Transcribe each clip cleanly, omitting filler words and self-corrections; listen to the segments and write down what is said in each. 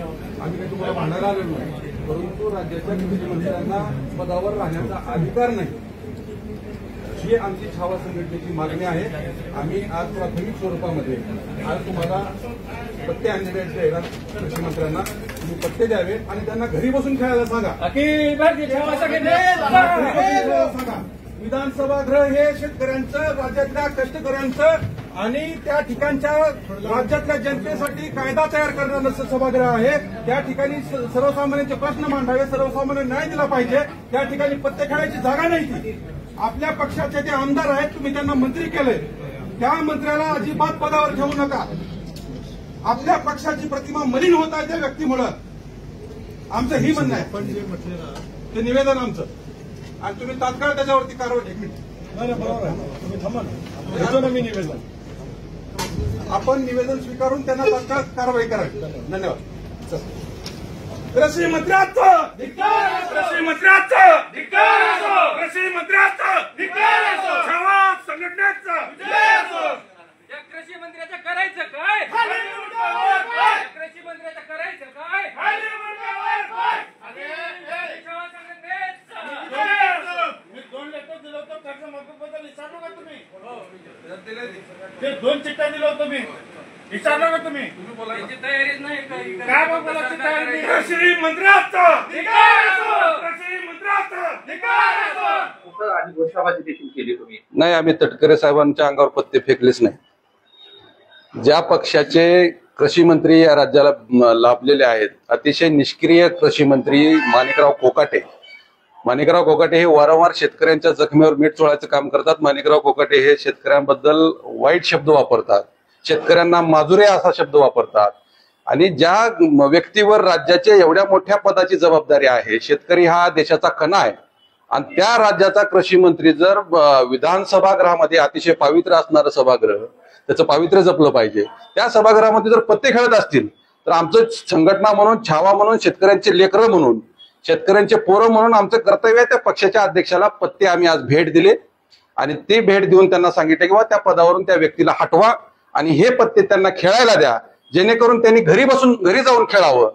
आम्ही काही तुम्हाला भांडायला आलेलो नाही, परंतु राज्याच्या कृषी मंत्र्यांना पदावर राहण्याचा अधिकार नाही, ही आमची छावा संघटनेची मागणी आहे। आम्ही आज प्राथमिक स्वरूपामध्ये आज तुम्हाला पत्ते आणलेले आहेत कृषी मंत्र्यांना, तुम्ही पत्ते द्यावे आणि त्यांना घरी बसून खेळायला सांगा। सांगा विधानसभागृह हे शेतकऱ्यांचं, राज्यातल्या कष्टकऱ्यांचं आणि त्या ठिकाणच्या राज्यातल्या जनतेसाठी कायदा तयार करणारं सभागृह आहे। त्या ठिकाणी सर्वसामान्यांचे प्रश्न मांडावे, सर्वसामान्य न्याय दिला पाहिजे। त्या ठिकाणी पत्ते खेळायची जागा नाही ती। आपल्या पक्षाचे जे आमदार आहेत, तुम्ही त्यांना मंत्री केले, त्या मंत्र्याला अजिबात पदावर ठेवू नका। आपल्या पक्षाची प्रतिमा मलिन होत आहे त्या व्यक्तीमुळे, आमचं ही म्हणणं आहे। पण जे म्हटले ना ते निवेदन आमचं, आणि तुम्ही तात्काळ त्याच्यावरती कारवाई नाही बरोबर आहे, तुम्ही थांबा ना, मी निवेदन आपण निवेदन स्वीकारून त्यांना तात्काळ कारवाई करावी। धन्यवाद। कृषी मंत्र्याचं कृषी मंत्र्याचं कृषी मंत्र्याचं छावा संघटनेचं कृषी मंत्र्याचं करायचं काय? कृषी मंत्र्याचं करायचं काय? छावा संघटनेचं मी 2 लेटर दिलं होतं कर्जमाफीबद्दल, विचारलं का तुम्ही? ते 2 चिठ्ठ्या दिलं होतं मी, विचारलं का तुम्ही? त्याची तयारीच नाही काय बोलायची तयारी नाही? कृषी मंत्र्याचं कृषी मंत्र्याचं आणि घोषणाबाजी देखील केली तुम्ही। नाही, आम्ही तटकरे साहेबांच्या अंगावर पत्ते फेकलेच नाही। ज्या पक्षाचे कृषी मंत्री या राज्याला लाभलेले आहेत, अतिशय निष्क्रिय कृषी मंत्री माणिकराव कोकाटे हे वारंवार शेतकऱ्यांच्या जखमेवर मीठ चोळायचं काम करतात। माणिकराव कोकाटे हे शेतकऱ्यांबद्दल वाईट शब्द वापरतात, शेतकऱ्यांना माजुरे असा शब्द वापरतात, आणि ज्या व्यक्तीवर राज्याच्या एवढ्या मोठ्या पदाची जबाबदारी आहे, शेतकरी हा देशाचा कणा आहे, आणि त्या राज्याचा कृषी मंत्री जर विधानसभागृहामध्ये अतिशय पावित्र्य असणारं सभागृह, त्याचं पावित्र्य जपलं पाहिजे, त्या सभागृहामध्ये जर पत्ते खेळत असतील तर आमचं संघटना म्हणून, छावा म्हणून, शेतकऱ्यांचे लेकरं म्हणून, शेतकऱ्यांचे पोरं म्हणून आमचं कर्तव्य आहे त्या पक्षाच्या अध्यक्षाला पत्ते आम्ही आज भेट दिले, आणि ते भेट देऊन त्यांना सांगितलं की त्या पदावरून त्या व्यक्तीला हटवा आणि हे पत्ते त्यांना खेळायला द्या, जेणेकरून त्यांनी घरी जाऊन खेळावं।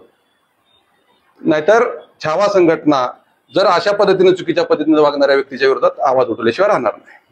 नाहीतर छावा संघटना जर अशा पद्धतीने चुकीच्या पद्धतीने वागणाऱ्या व्यक्तीच्या विरोधात आवाज उठवल्याशिवाय राहणार नाही।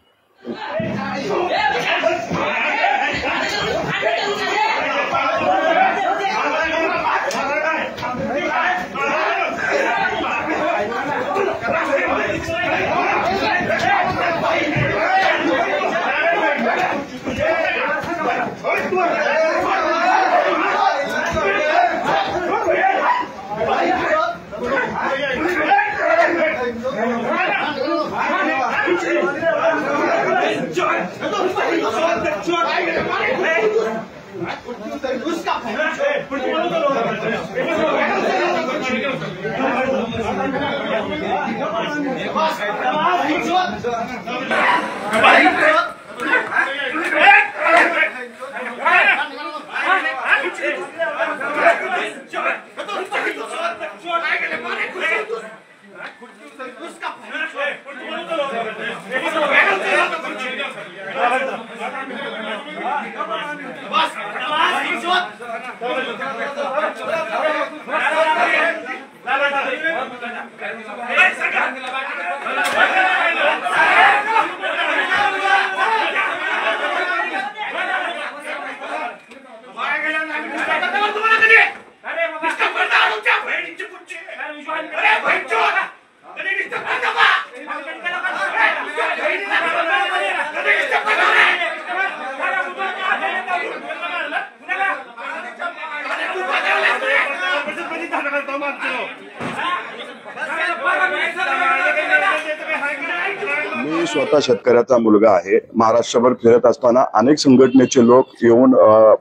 मी स्वतः शेतकऱ्याचा मुलगा आहे। महाराष्ट्रभर फिरत असताना अनेक संघटनेचे लोक येऊन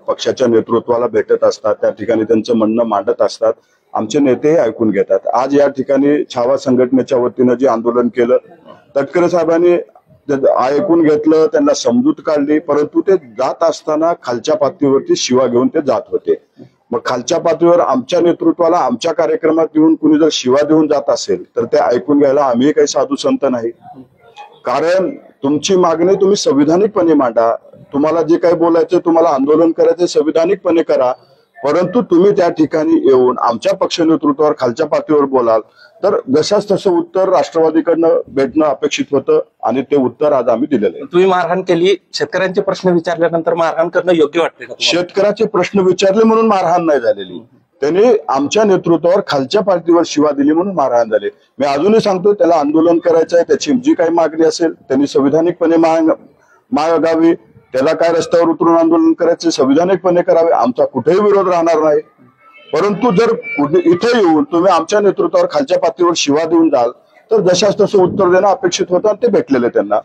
पक्षाच्या नेतृत्वाला भेटत असतात, त्या ठिकाणी त्यांचं म्हणणं मांडत असतात, आमचे नेतेही ऐकून घेतात। आज या ठिकाणी छावा संघटनेच्या वतीनं जे आंदोलन केलं, तटकरे साहेबांनी ऐकून घेतलं, त्यांना समजूत काढली, परंतु ते जात असताना खालच्या पातळीवरती शिवा घेऊन ते जात होते। मग खालच्या पातळीवर आमच्या नेतृत्वाला आमच्या कार्यक्रमात येऊन कुणी जर शिवा देऊन जात असेल तर ते ऐकून घ्यायला आम्ही काही साधू संत नाही। कारण तुमची मागणी तुम्ही संविधानिकपणे मांडा, तुम्हाला जे काही बोलायचं, तुम्हाला आंदोलन करायचं संविधानिकपणे करा, परंतु तुम्ही त्या ठिकाणी येऊन आमच्या पक्ष नेतृत्वावर खालच्या पातळीवर बोलाल तर जशाच तसं उत्तर राष्ट्रवादीकडनं भेटणं अपेक्षित होतं आणि ते उत्तर आज आम्ही दिलेलं आहे. तुम्ही मारहाण केली, शेतकऱ्यांचे प्रश्न विचारल्यानंतर मारहाण करणं योग्य वाटते का? शेतकऱ्याचे प्रश्न विचारले म्हणून मारहाण नाही झालेली, त्यांनी आमच्या नेतृत्वावर खालच्या पातळीवर शिवा दिली म्हणून मारहाण झाले. मी अजूनही सांगतो त्याला आंदोलन करायचं आहे, त्याची जी काही मागणी असेल त्यांनी संविधानिकपणे मागावी, त्याला काय रस्त्यावर उतरून आंदोलन करायचे संविधानिकपणे करावे, आमचा कुठेही विरोध राहणार नाही. परंतु जर इथे येऊन तुम्ही आमच्या नेतृत्वावर खालच्या पातळीवर शिवा देऊन जाल तर जशाच तसं उत्तर देणं अपेक्षित होतं आणि ते भेटलेलं त्यांना.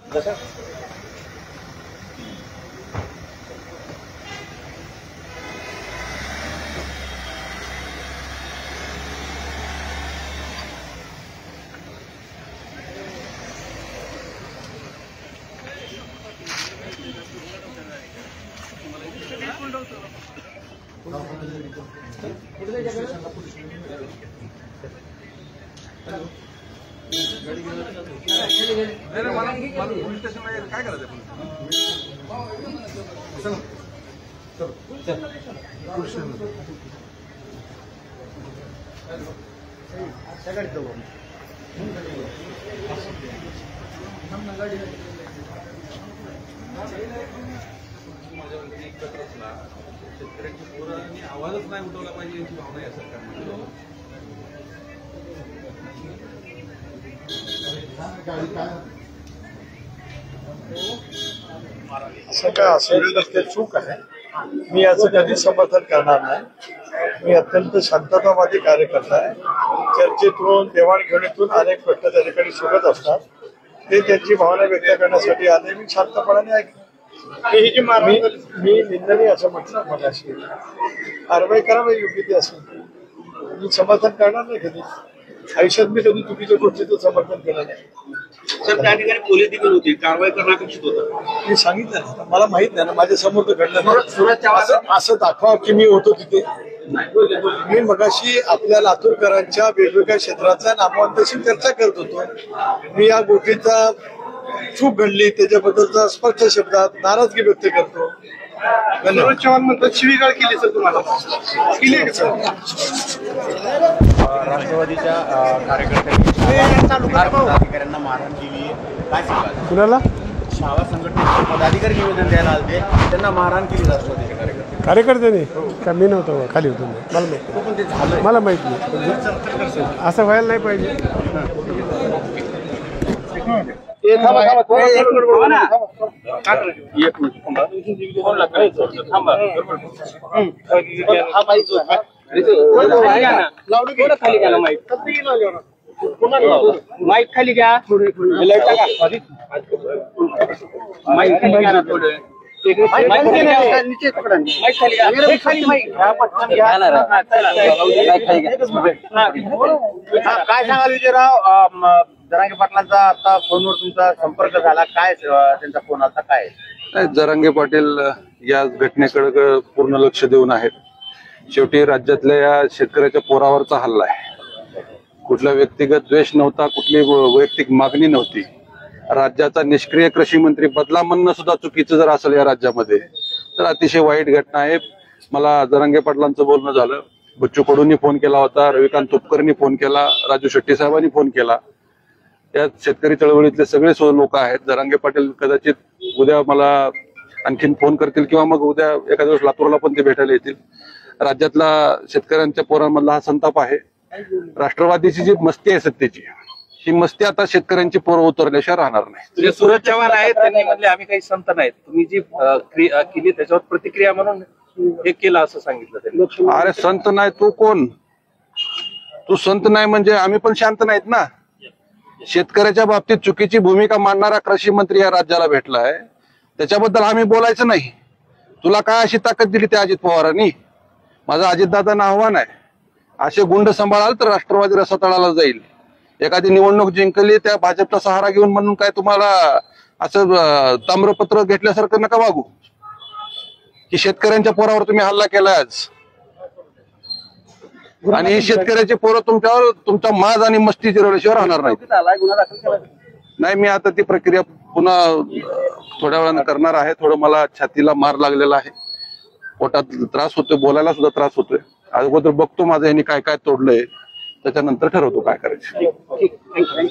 काय करायचं शेतकऱ्यांची पोरांनी आवाजच नाही उठवला पाहिजे याची भावना या सरकारमध्ये. असं काय असेल तर ते चूक आहे. मी याचं कधीच समर्थन करणार नाही. मी अत्यंत शांततावादी कार्यकर्ता आहे. चर्चेतून देवाणघेवाणीतून अनेक प्रश्न त्या ठिकाणी सुटत असतात, ते त्यांची भावना व्यक्त करण्यासाठी आले. मी शांतपणाने ऐकतो. मी निंदनीय असं म्हटलं मगाशी, कारवाई करावी योग्य ती असेल. मी समर्थन करणार नाही कधी आयुष्यात. मी कधी चुकीच्या गोष्टीचं समर्थन केलं नाही. सर त्या ठिकाणी पोलीस देखील होती, कारवाई करणं अपेक्षित होतं. मी सांगितलं ना, मला माहित नाही ना, माझ्या समोर तर घडलं नाही. असं दाखवा की मी होतो तिथे. मी मगाशी आपल्या लातूरकरांच्या वेगवेगळ्या क्षेत्राच्या नामवंतांशी चर्चा करत होतो. मी या गोष्टीचा चूक घडली त्याच्याबद्दलचा स्पष्ट शब्दात नाराजगी व्यक्त करतो. मनोज चव्हाण म्हणतात शिवीगाळ केली सर तुम्हाला, केली आहे सर? राष्ट्रवादीच्या अधिकाऱ्यांना मारहाण केली, काय सांगाल? कुणाला? शाळा संघटनेचे पदाधिकारी निवेदन द्यायला आले, त्यांना मारहाण केली राष्ट्रवादीच्या कार्यकर्त्यांनी का? मी नव्हतो, खाली होतो. मला माहित नाही. असं व्हायला नाही पाहिजे. माईक खाली घ्या, माईक खाली घ्या ना थोडं. काय सांगाल विजयराव? जरांगे पाटलांचा आता फोनवर तुमचा संपर्क झाला, काय त्यांचा फोन आता काय? जरांगे पाटील या घटनेकडे पूर्ण लक्ष देऊन आहेत. शेवटी राज्यातल्या या शेतकऱ्याच्या पोरावरचा हल्ला आहे. कुठला व्यक्तिगत द्वेष नव्हता, कुठली वैयक्तिक मागणी नव्हती. राज्याचा निष्क्रिय कृषी मंत्री बदला म्हणणं सुद्धा चुकीचं जर असेल या राज्यामध्ये तर अतिशय वाईट घटना आहे. मला जरांगे पाटलांचं बोलणं झालं, बच्चू कडूंनी फोन केला होता, रविकांत तुपकरनी फोन केला, राजू शेट्टी साहेबांनी फोन केला. या शेतकरी चळवळीतले सगळे लोक आहेत. जरांगे पाटील कदाचित उद्या मला आणखीन फोन करतील किंवा मग उद्या एखाद्या दिवस लातूरला पण ते भेटायला येतील. राज्यातला शेतकऱ्यांच्या पोरांमधला हा संताप आहे. राष्ट्रवादीची जी मस्ती आहे सत्तेची, ही मस्ती आता शेतकऱ्यांची पोरं उतरल्याशिवाय राहणार नाही. सूरज चव्हाण आहेत, त्यांनी म्हणले आम्ही काही संत नाहीत, तुम्ही जी केली त्याच्यावर प्रतिक्रिया म्हणून हे केलं असं सांगितलं त्यांनी. अरे संत नाही तू कोण? तू संत नाही म्हणजे आम्ही पण शांत नाहीत ना. शेतकऱ्याच्या बाबतीत चुकीची भूमिका मांडणारा कृषी मंत्री या राज्याला भेटलाय, त्याच्याबद्दल आम्ही बोलायचं नाही. तुला काय अशी ताकद दिली त्या अजित पवारांनी? माझं अजितदादांना आव्हान आहे, असे गुंड सांभाळाल तर राष्ट्रवादी रसातळाला जाईल. एखादी निवडणूक जिंकली त्या भाजपचा सहारा घेऊन म्हणून काय तुम्हाला असं ताम्रपत्र घेतल्यासारखं नका वागू. की शेतकऱ्यांच्या पोरावर तुम्ही हल्ला केलाय आज, आणि ही शेतकऱ्याची पोरं तुमच्यावर तुमचा माज आणि मस्ती जिरवल्याशिवाय राहणार नाही. नाही, मी आता ती प्रक्रिया पुन्हा थोड्या वेळानं करणार आहे. थोडं मला छातीला मार लागलेला आहे. पोटात त्रास होतोय, बोलायला सुद्धा त्रास होतोय. अगोदर बघतो माझं यांनी काय काय तोडलंय, त्याच्यानंतर ठरवतो काय करायचं.